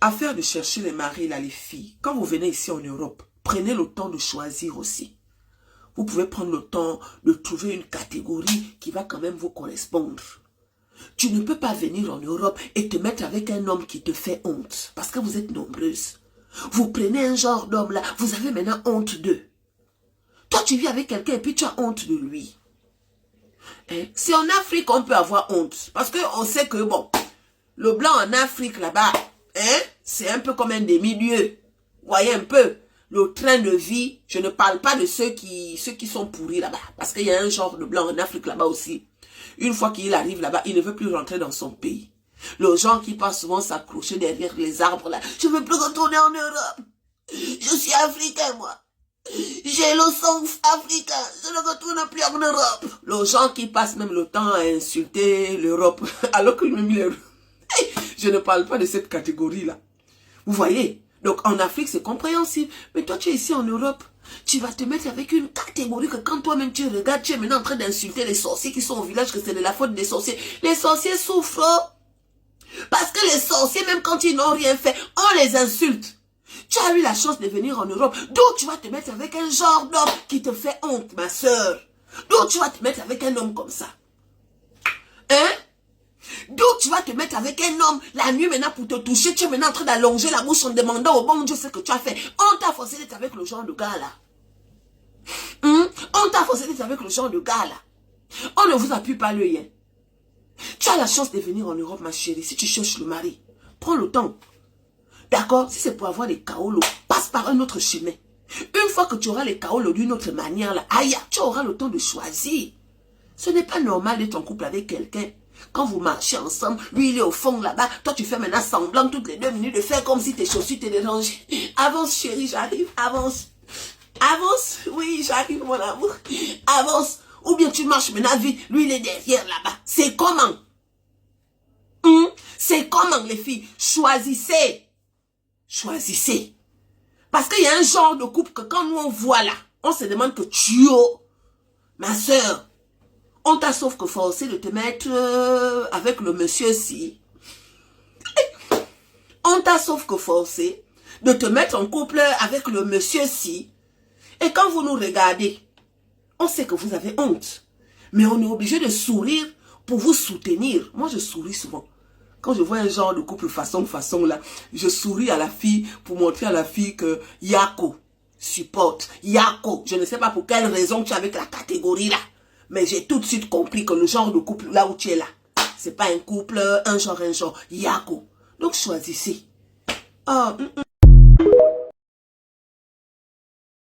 Affaire de chercher les maris, là, les filles. Quand vous venez ici en Europe, prenez le temps de choisir aussi. Vous pouvez prendre le temps de trouver une catégorie qui va quand même vous correspondre. Tu ne peux pas venir en Europe et te mettre avec un homme qui te fait honte. Parce que vous êtes nombreuses. Vous prenez un genre d'homme là, vous avez maintenant honte d'eux. Toi, tu vis avec quelqu'un et puis tu as honte de lui. Hein? C'est en Afrique qu'on peut avoir honte. Parce qu'on sait que, bon, le blanc en Afrique là-bas, hein, c'est un peu comme un demi-dieu. Voyez un peu. Le train de vie, je ne parle pas de ceux qui sont pourris là-bas. Parce qu'il y a un genre de blanc en Afrique là-bas aussi. Une fois qu'il arrive là-bas, il ne veut plus rentrer dans son pays. Le genre qui passe souvent s'accrocher derrière les arbres là. Je ne veux plus retourner en Europe. Je suis africain moi. J'ai le sang africain. Je ne retourne plus en Europe. Le genre qui passe même le temps à insulter l'Europe. Alors que lui-même il est... Je ne parle pas de cette catégorie là. Vous voyez? Donc en Afrique, c'est compréhensible. Mais toi, tu es ici en Europe. Tu vas te mettre avec une catégorie que quand toi-même tu regardes, tu es maintenant en train d'insulter les sorciers qui sont au village, que c'est de la faute des sorciers. Les sorciers souffrent. Parce que les sorciers, même quand ils n'ont rien fait, on les insulte. Tu as eu la chance de venir en Europe. Donc tu vas te mettre avec un genre d'homme qui te fait honte, ma soeur. Donc tu vas te mettre avec un homme comme ça. Hein? Donc tu vas te mettre avec un homme la nuit maintenant pour te toucher. Tu es maintenant en train d'allonger la bouche en demandant au bon Dieu ce que tu as fait. On t'a forcé d'être avec le genre de gars là. On t'a forcé d'être avec le genre de gars là. On ne vous appuie pas l'œil. Hein. Tu as la chance de venir en Europe ma chérie. Si tu cherches le mari, prends le temps. D'accord? Si c'est pour avoir les kaolos, passe par un autre chemin. Une fois que tu auras les kaolos d'une autre manière là, aïe, tu auras le temps de choisir. Ce n'est pas normal d'être en couple avec quelqu'un. Quand vous marchez ensemble, lui il est au fond là-bas, toi tu fais maintenant semblant toutes les 2 minutes de faire comme si tes chaussures te dérangeaient. Avance chérie, j'arrive, avance. Avance, oui j'arrive mon amour. Avance. Ou bien tu marches maintenant vite, lui il est derrière là-bas. C'est comment? C'est comment les filles? Choisissez. Choisissez. Parce qu'il y a un genre de couple que quand nous on voit là, on se demande que tu es ma soeur. On t'a sauf que forcé de te mettre avec le monsieur-ci. On t'a sauf que forcé de te mettre en couple avec le monsieur-ci. Et quand vous nous regardez, on sait que vous avez honte. Mais on est obligé de sourire pour vous soutenir. Moi, je souris souvent. Quand je vois un genre de couple façon là, je souris à la fille pour montrer à la fille que Yako supporte. Yako, je ne sais pas pour quelle raison tu es avec la catégorie là. Mais j'ai tout de suite compris que le genre de couple là où tu es là, c'est pas un couple, un genre, Yako. Donc choisissez.